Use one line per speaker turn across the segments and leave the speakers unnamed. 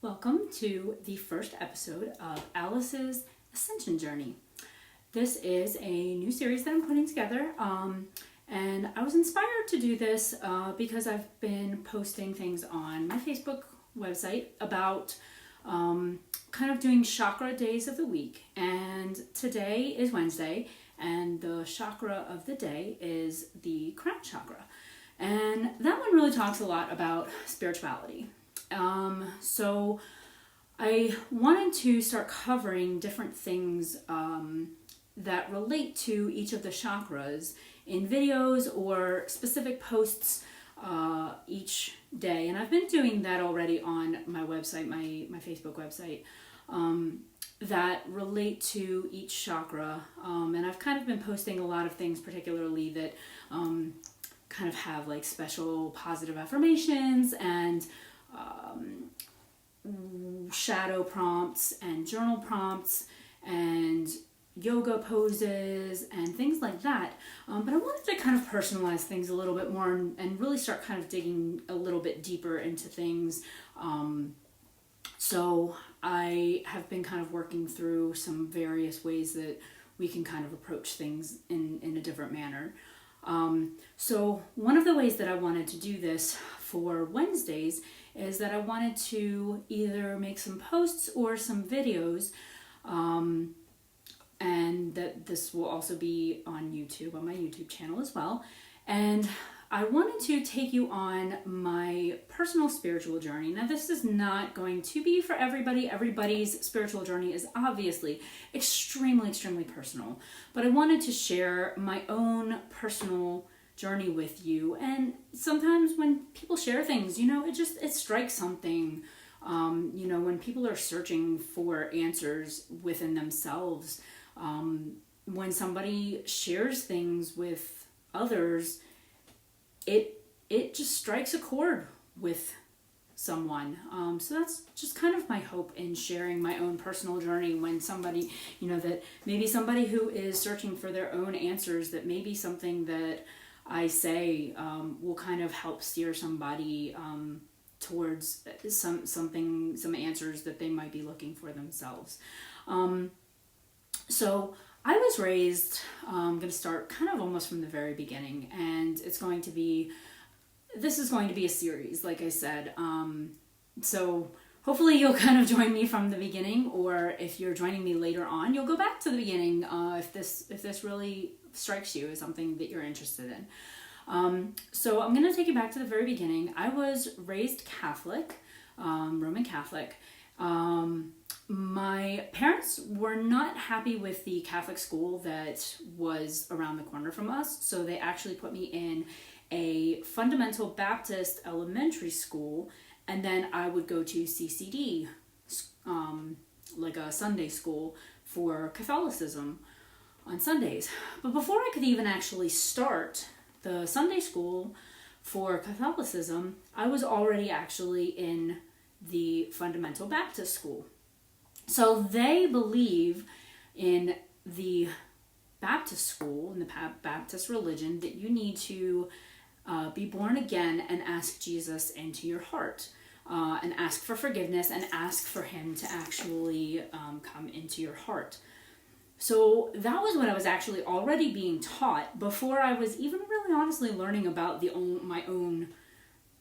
Welcome to the first episode of Alice's Ascension journey. This is a new series that I'm putting together, and I was inspired to do this because I've been posting things on my Facebook website about kind of doing chakra days of the week. And today is Wednesday, and the chakra of the day is the crown chakra. And that one really talks a lot about spirituality. So I wanted to start covering different things that relate to each of the chakras in videos or specific posts each day. And I've been doing that already on my website, my Facebook website, that relate to each chakra. And I've kind of been posting a lot of things particularly that kind of have like special positive affirmations and shadow prompts and journal prompts and yoga poses and things like that. But I wanted to kind of personalize things a little bit more and really start kind of digging a little bit deeper into things. So I have been kind of working through some various ways that we can kind of approach things in a different manner. So one of the ways that I wanted to do this for Wednesdays is that I wanted to either make some posts or some videos, and that this will also be on YouTube, on my YouTube channel as well. And I wanted to take you on my personal spiritual journey. Now, this is not going to be for everybody. Everybody's spiritual journey is obviously extremely, extremely personal. But I wanted to share my own personal journey with you. And sometimes when people share things, it strikes something. When people are searching for answers within themselves, when somebody shares things with others, it just strikes a chord with someone. So that's just kind of my hope in sharing my own personal journey when somebody, that maybe somebody who is searching for their own answers, that maybe something that I say will kind of help steer somebody towards some answers that they might be looking for themselves. So I was raised, I'm going to start kind of almost from the very beginning, and this is going to be a series, like I said. So hopefully you'll kind of join me from the beginning, or if you're joining me later on, you'll go back to the beginning if this really strikes you as something that you're interested in. So I'm going to take you back to the very beginning. I was raised Catholic, Roman Catholic. My parents were not happy with the Catholic school that was around the corner from us, so they actually put me in a fundamental Baptist elementary school, and then I would go to CCD, like a Sunday school for Catholicism on Sundays. But before I could even actually start the Sunday school for Catholicism, I was already actually in the fundamental Baptist school. So they believe in the Baptist school, in the Baptist religion, that you need to be born again and ask Jesus into your heart, and ask for forgiveness and ask for him to actually come into your heart. So that was what I was actually already being taught before I was even really honestly learning about my own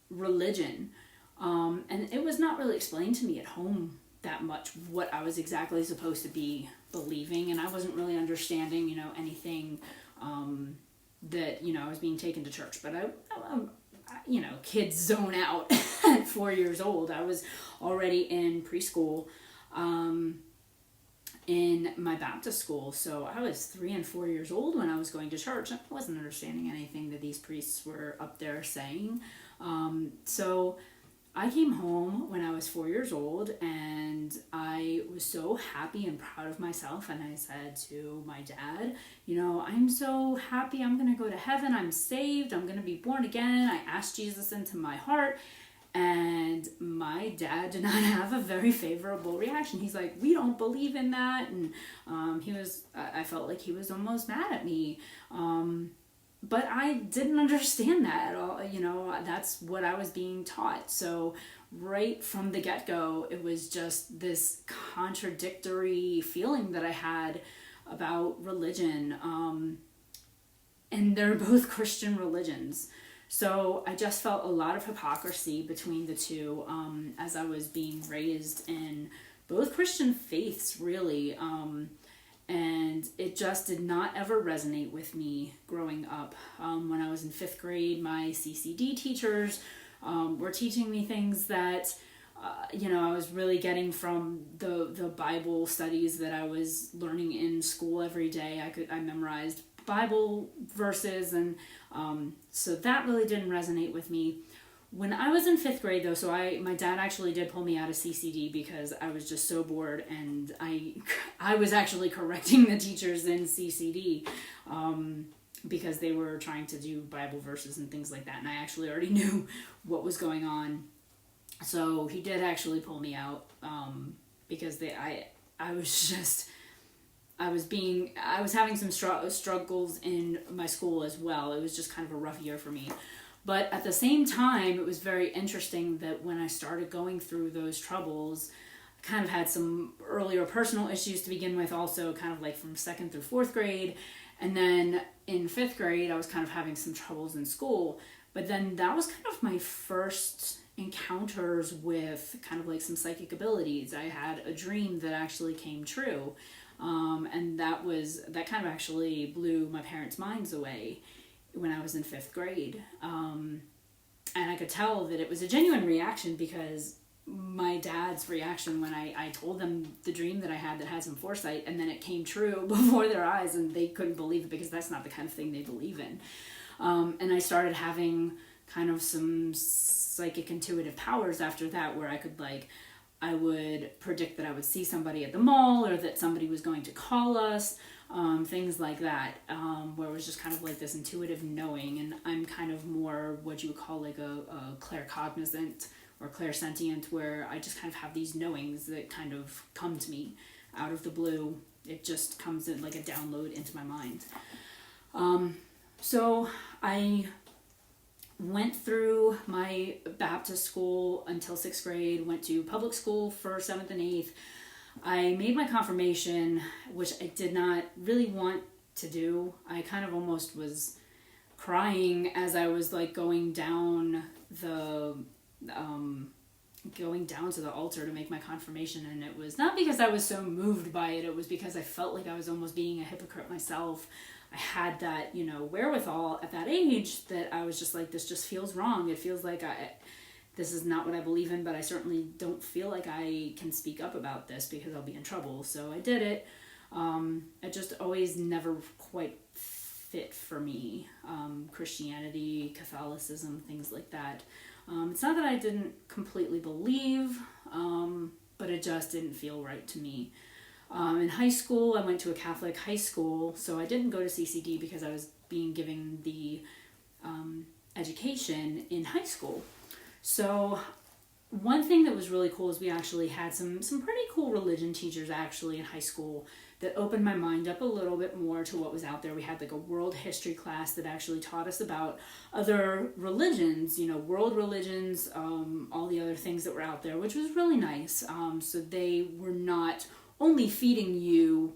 religion. And it was not really explained to me at home that much what I was exactly supposed to be believing, and I wasn't really understanding, anything that, I was being taken to church. But I kids zone out at 4 years old. I was already in preschool in my Baptist school, so I was 3 and 4 years old when I was going to church. I wasn't understanding anything that these priests were up there saying. So I came home when I was 4 years old, and I was so happy and proud of myself, and I said to my dad, I'm so happy, I'm going to go to heaven, I'm saved, I'm going to be born again. I asked Jesus into my heart, and my dad did not have a very favorable reaction. He's like, we don't believe in that, and I felt like he was almost mad at me. But I didn't understand that at all. That's what I was being taught. So right from the get-go, it was just this contradictory feeling that I had about religion. And they're both Christian religions. So I just felt a lot of hypocrisy between the two, as I was being raised in both Christian faiths, really. And it just did not ever resonate with me growing up. When I was in 5th grade, my CCD teachers were teaching me things that, I was really getting from the Bible studies that I was learning in school every day. I memorized Bible verses, and so that really didn't resonate with me. When I was in 5th grade, though, so my dad actually did pull me out of CCD because I was just so bored, and I was actually correcting the teachers in CCD because they were trying to do Bible verses and things like that, and I actually already knew what was going on. So he did actually pull me out because I was having some struggles in my school as well. It was just kind of a rough year for me. But at the same time, it was very interesting that when I started going through those troubles, I kind of had some earlier personal issues to begin with, also kind of like from 2nd through 4th grade. And then in 5th grade, I was kind of having some troubles in school. But then that was kind of my first encounters with kind of like some psychic abilities. I had a dream that actually came true. And that kind of actually blew my parents' minds away when I was in 5th grade. And I could tell that it was a genuine reaction because my dad's reaction when I told them the dream that I had that had some foresight, and then it came true before their eyes, and they couldn't believe it because that's not the kind of thing they believe in. And I started having kind of some psychic intuitive powers after that, where I would predict that I would see somebody at the mall, or that somebody was going to call us, things like that, where it was just kind of like this intuitive knowing. And I'm kind of more what you would call like a claircognizant or clairsentient, where I just kind of have these knowings that kind of come to me out of the blue. It just comes in like a download into my mind. So I went through my Baptist school until 6th grade, went to public school for 7th and 8th. I made my confirmation, which I did not really want to do. I kind of almost was crying as I was like going down to the altar to make my confirmation, and it was not because I was so moved by it. It was because I felt like I was almost being a hypocrite myself. I had that, wherewithal at that age that I was just like, this just feels wrong. It feels like this is not what I believe in, but I certainly don't feel like I can speak up about this because I'll be in trouble. So I did it. It just always never quite fit for me. Christianity, Catholicism, things like that. It's not that I didn't completely believe, but it just didn't feel right to me. In high school, I went to a Catholic high school, so I didn't go to CCD because I was being given the education in high school. So one thing that was really cool is we actually had some pretty cool religion teachers actually in high school that opened my mind up a little bit more to what was out there. We had like a world history class that actually taught us about other religions, world religions, all the other things that were out there, which was really nice. So they were not only feeding you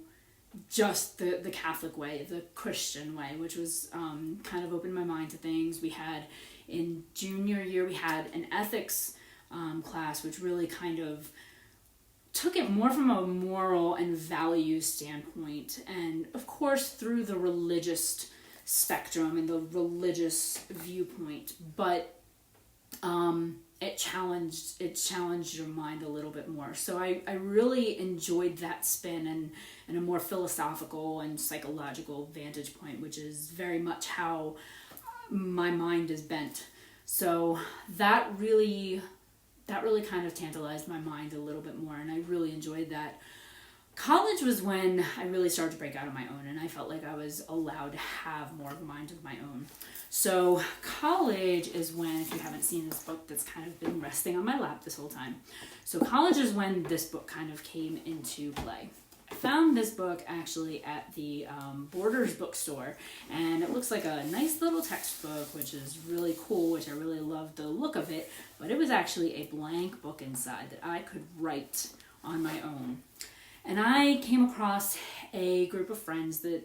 just the Catholic way, the Christian way, which was kind of opened my mind to things. We had in junior year, we had an ethics class, which really kind of took it more from a moral and value standpoint, and of course through the religious spectrum and the religious viewpoint, but it challenged your mind a little bit more. So I really enjoyed that spin and a more philosophical and psychological vantage point, which is very much how my mind is bent. So that really kind of tantalized my mind a little bit more, and I really enjoyed that. College was when I really started to break out on my own, and I felt like I was allowed to have more of a mind of my own. So college is when, if you haven't seen this book that's kind of been resting on my lap this whole time, so college is when this book kind of came into play. found this book actually at the Borders bookstore, and it looks like a nice little textbook, which is really cool, which I really love the look of it, but it was actually a blank book inside that I could write on my own. And I came across a group of friends that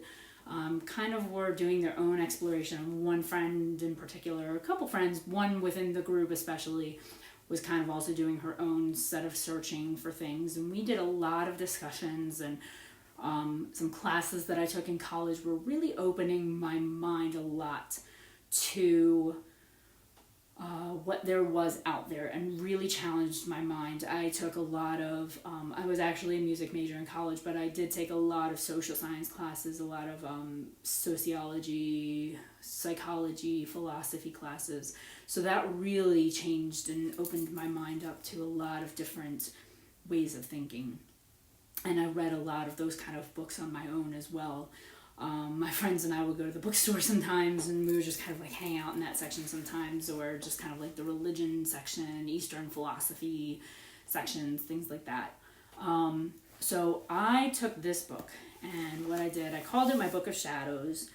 kind of were doing their own exploration. One friend in particular, a couple friends, one within the group especially, was kind of also doing her own set of searching for things. And we did a lot of discussions, and some classes that I took in college were really opening my mind a lot to what there was out there, and really challenged my mind. I took a lot of, I was actually a music major in college, but I did take a lot of social science classes, a lot of sociology, psychology, philosophy classes. So that really changed and opened my mind up to a lot of different ways of thinking. And I read a lot of those kind of books on my own as well. My friends and I would go to the bookstore sometimes, and we would just kind of like hang out in that section sometimes, or just kind of like the religion section, Eastern philosophy sections, things like that. So I took this book, and what I did, I called it my Book of Shadows,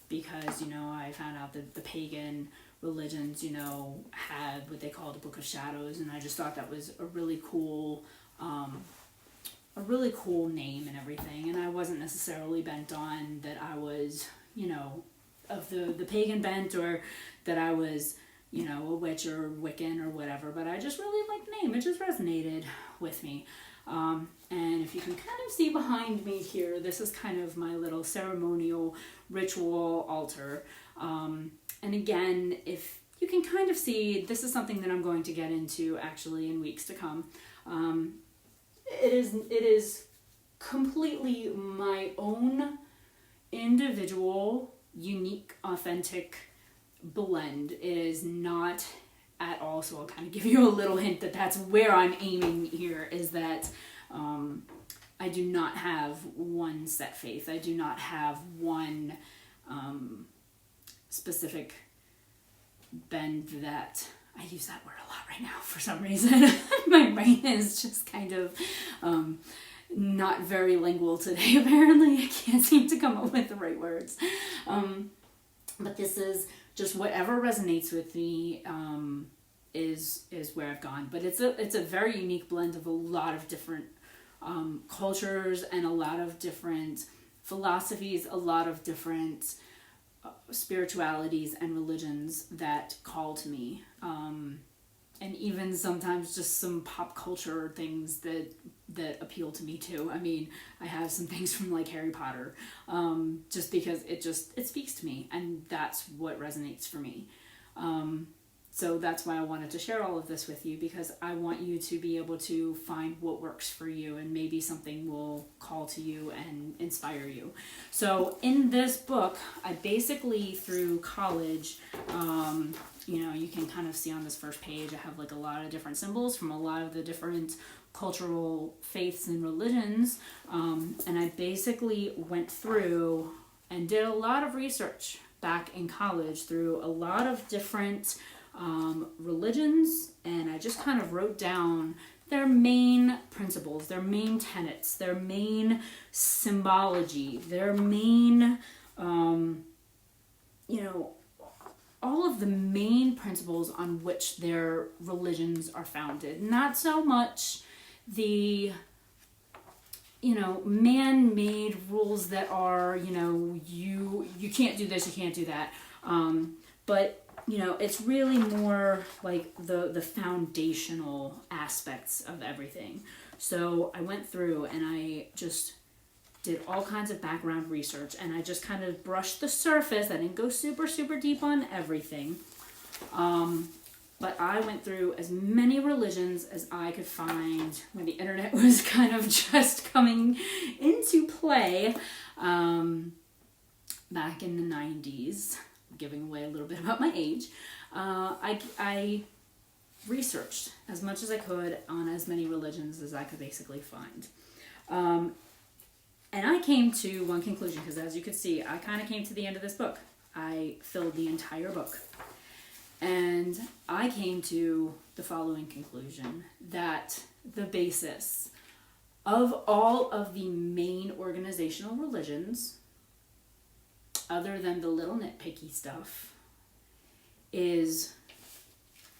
because, you know, I found out that the pagan religions, you know, had what they called the Book of Shadows, and I just thought that was a really cool name and everything. And I wasn't necessarily bent on that I was, you know, of the pagan bent, or that I was, you know, a witch or Wiccan or whatever, but I just really liked the name. It just resonated with me. And if you can kind of see behind me here, this is kind of my little ceremonial ritual altar. And again, if you can kind of see, this is something that I'm going to get into actually in weeks to come. It is completely my own individual, unique, authentic blend. It is not at all, so I'll kind of give you a little hint that that's where I'm aiming here, is that I do not have one set faith. I do not have one specific bend that, I use that word a lot right now for some reason. My brain is just kind of not very lingual today, apparently. I can't seem to come up with the right words. But this is just whatever resonates with me, is where I've gone. But it's a very unique blend of a lot of different cultures, and a lot of different philosophies, a lot of different spiritualities and religions that call to me, and even sometimes just some pop culture things that appeal to me too. I mean, I have some things from like Harry Potter, just because it speaks to me, and that's what resonates for me. So that's why I wanted to share all of this with you, because I want you to be able to find what works for you, and maybe something will call to you and inspire you. So in this book, I basically, through college, you know, you can kind of see on this first page, I have like a lot of different symbols from a lot of the different cultural faiths and religions. And I basically went through and did a lot of research back in college through a lot of different religions, and I just kind of wrote down their main principles, their main tenets, their main symbology, their main, you know, all of the main principles on which their religions are founded. Not so much the, you know, man-made rules that are, you know, you can't do this, you can't do that, but you know, it's really more like the foundational aspects of everything. So I went through and I just did all kinds of background research, and I just kind of brushed the surface. I didn't go super, super deep on everything. But I went through as many religions as I could find when the internet was kind of just coming into play, back in the 90s. Giving away a little bit about my age. I researched as much as I could on as many religions as I could basically find. And I came to one conclusion, because as you could see, I kind of came to the end of this book. I filled the entire book. And I came to the following conclusion, that the basis of all of the main organizational religions, other than the little nitpicky stuff, is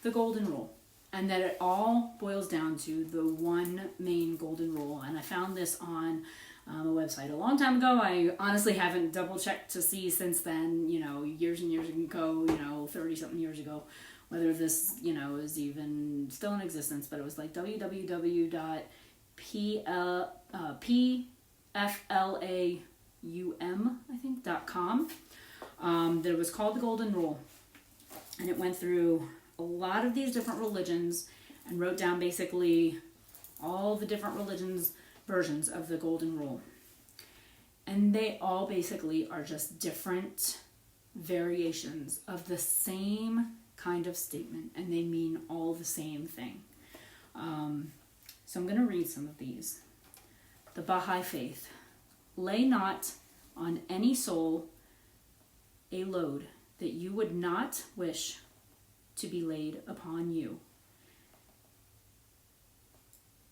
the golden rule. And that it all boils down to the one main golden rule. And I found this on a website a long time ago. I honestly haven't double checked to see since then, years and years ago, 30 something years ago, whether this, is even still in existence. But it was like www.pflaum, that it was called the Golden Rule. And it went through a lot of these different religions and wrote down basically all the different religions' versions of the Golden Rule. And they all basically are just different variations of the same kind of statement, and they mean all the same thing. So I'm going to read some of these. The Baha'i Faith. Lay not on any soul a load that you would not wish to be laid upon you.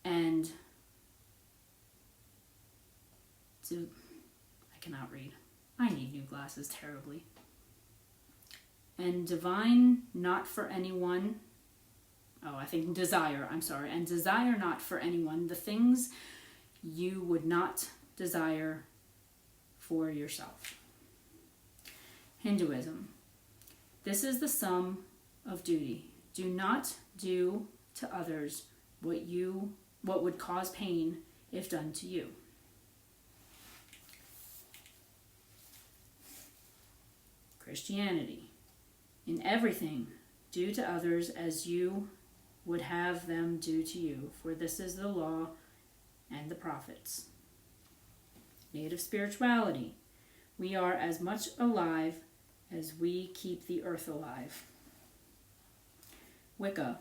And I cannot read. I need new glasses terribly. And divine not for anyone. And desire not for anyone the things you would not desire for yourself. Hinduism. This is the sum of duty. Do not do to others what would cause pain if done to you. Christianity. In everything, do to others as you would have them do to you, for this is the law and the prophets. Native spirituality. We are as much alive as we keep the earth alive. Wicca.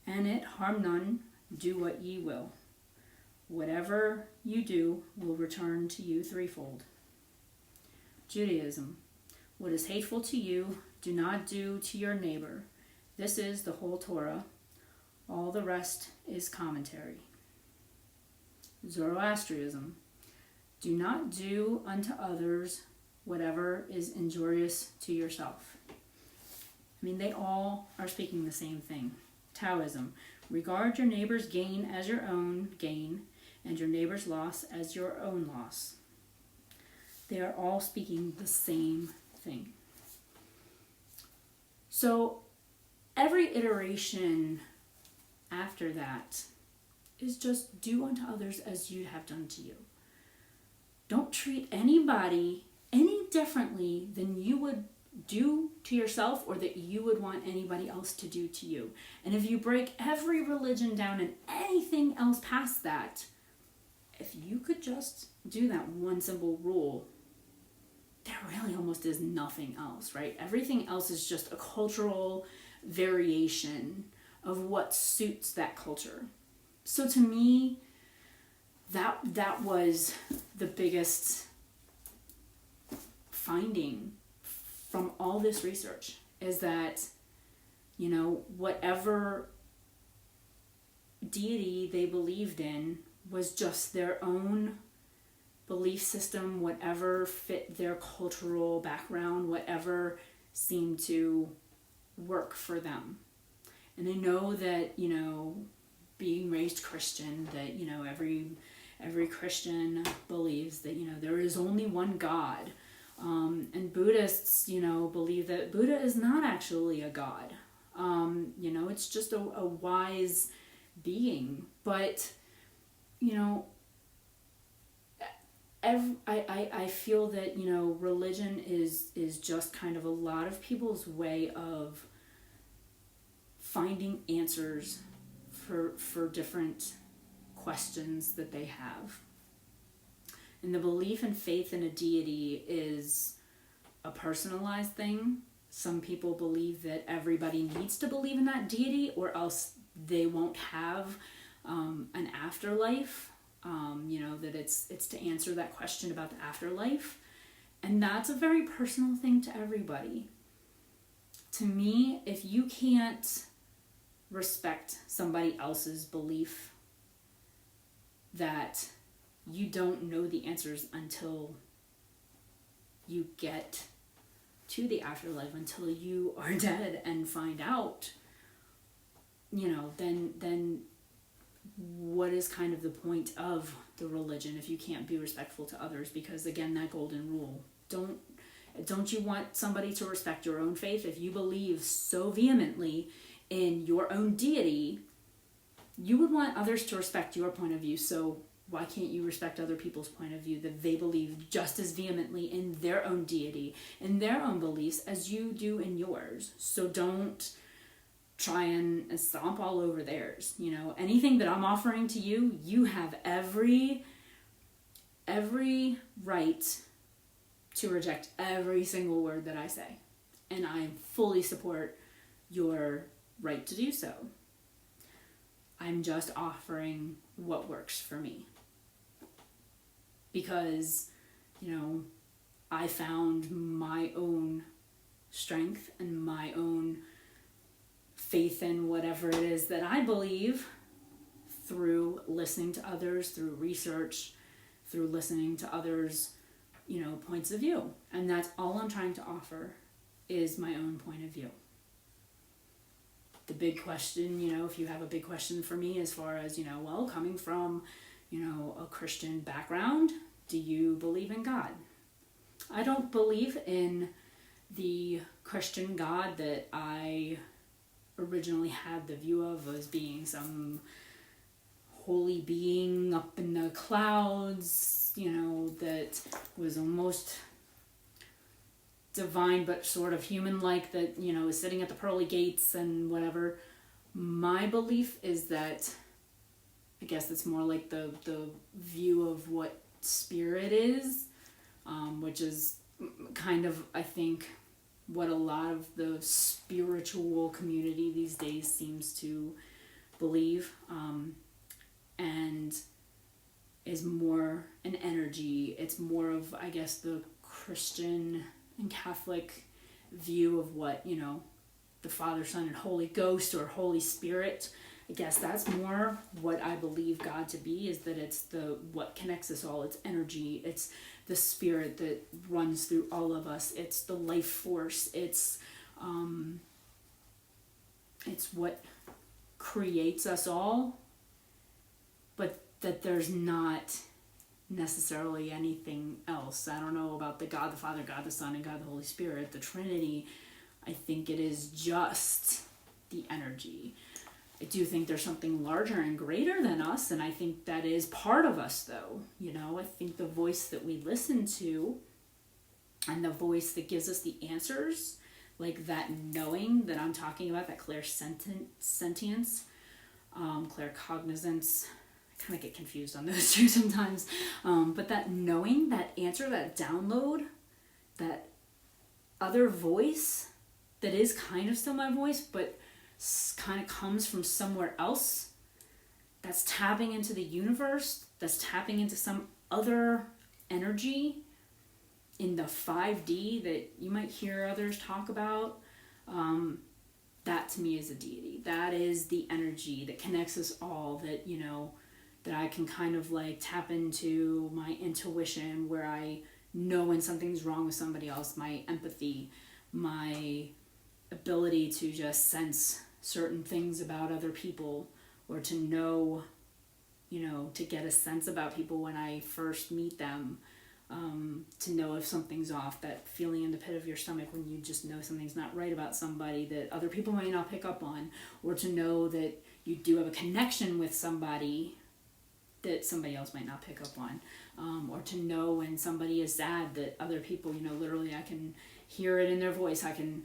And it harm none, do what ye will. Whatever you do will return to you threefold. Judaism. What is hateful to you, do not do to your neighbor. This is the whole Torah. All the rest is commentary. Zoroastrianism. Do not do unto others whatever is injurious to yourself. They all are speaking the same thing. Taoism. Regard your neighbor's gain as your own gain, and your neighbor's loss as your own loss. They are all speaking the same thing. So every iteration after that is just do unto others as you'd have done to you. Don't treat anybody any differently than you would do to yourself or that you would want anybody else to do to you. And if you break every religion down and anything else past that, if you could just do that one simple rule, there really almost is nothing else, right? Everything else is just a cultural variation of what suits that culture. So to me, that was the biggest finding from all this research, is that, whatever deity they believed in was just their own belief system, whatever fit their cultural background, whatever seemed to work for them. And I know that, being raised Christian, that, every Christian believes that, there is only one God. And Buddhists, believe that Buddha is not actually a god. It's just a wise being. But, I feel that, religion is just kind of a lot of people's way of finding answers for different questions that they have. And the belief and faith in a deity is a personalized thing. Some people believe that everybody needs to believe in that deity or else they won't have an afterlife. That it's to answer that question about the afterlife. And that's a very personal thing to everybody. To me, if you can't respect somebody else's belief that you don't know the answers until you get to the afterlife, until you are dead and find out, then what is kind of the point of the religion if you can't be respectful to others? Because again, that golden rule, don't you want somebody to respect your own faith? If you believe so vehemently in your own deity, you would want others to respect your point of view. So why can't you respect other people's point of view, that they believe just as vehemently in their own deity, in their own beliefs, as you do in yours? So don't try and stomp all over theirs. Anything that I'm offering to you, you have every right to reject every single word that I say. And I fully support your right to do so. I'm just offering what works for me. Because, I found my own strength and my own faith in whatever it is that I believe through listening to others, through research, through listening to others' points of view. And that's all I'm trying to offer, is my own point of view. The big question, if you have a big question for me as far as, coming from, a Christian background, do you believe in God? I don't believe in the Christian God that I originally had the view of as being some holy being up in the clouds, that was almost divine but sort of human-like, that, is sitting at the pearly gates and whatever. My belief is that, I guess it's more like the view of what spirit is, which is kind of, I think, what a lot of the spiritual community these days seems to believe, and is more an energy. It's more of, I guess, the Christian and Catholic view of what, the Father, Son, and Holy Ghost, or Holy Spirit. I guess that's more what I believe God to be, is that it's what connects us all. It's energy. It's the spirit that runs through all of us. It's the life force. It's what creates us all, but that there's not necessarily anything else. I don't know about the God the Father, God the Son, and God the Holy Spirit, the Trinity. I think it is just the energy. I do think there's something larger and greater than us, and I think that is part of us, though. I think the voice that we listen to, and the voice that gives us the answers, like that knowing that I'm talking about, that clairsentience, claircognizance. I kind of get confused on those two sometimes. But that knowing, that answer, that download, that other voice that is kind of still my voice, but kind of comes from somewhere else, that's tapping into the universe, that's tapping into some other energy in the 5D that you might hear others talk about. That to me is a deity. That is the energy that connects us all, that, that I can kind of like tap into my intuition, where I know when something's wrong with somebody else, my empathy, my ability to just sense certain things about other people, or to know, to get a sense about people when I first meet them, to know if something's off, that feeling in the pit of your stomach when you just know something's not right about somebody that other people may not pick up on, or to know that you do have a connection with somebody that somebody else might not pick up on, or to know when somebody is sad that other people, literally I can hear it in their voice, I can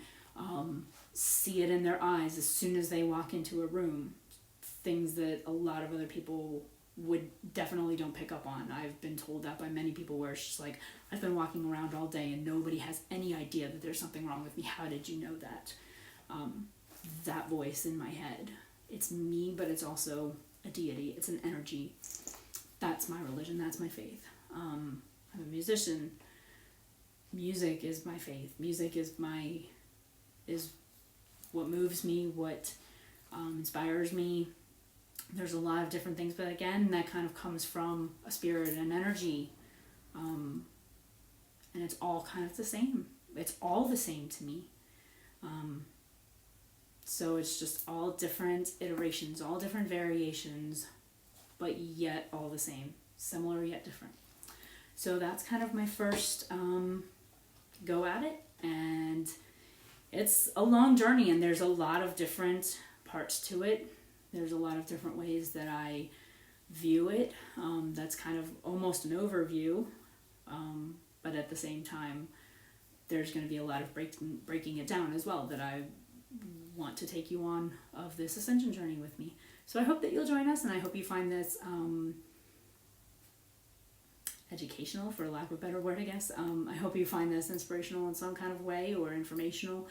see it in their eyes as soon as they walk into a room, things that a lot of other people would definitely don't pick up on. I've been told that by many people, where it's just like, I've been walking around all day and nobody has any idea that there's something wrong with me. How did you know that? That voice in my head, it's me, but it's also a deity. It's an energy. That's my religion. That's my faith. I'm a musician. Music is my faith. Music is what moves me, what inspires me. There's a lot of different things, but again, that kind of comes from a spirit and energy. And it's all kind of the same. It's all the same to me. So it's just all different iterations, all different variations, but yet all the same. Similar yet different. So that's kind of my first go at it. And it's a long journey, and there's a lot of different parts to it. There's a lot of different ways that I view it. That's kind of almost an overview, but at the same time, there's going to be a lot of breaking it down as well that I want to take you on of this ascension journey with me. So I hope that you'll join us, and I hope you find this educational, for lack of a better word, I guess. I hope you find this inspirational in some kind of way, or informational.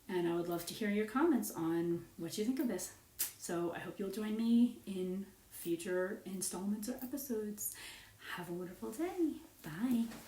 And I would love to hear your comments on what you think of this. So I hope you'll join me in future installments or episodes. Have a wonderful day. Bye.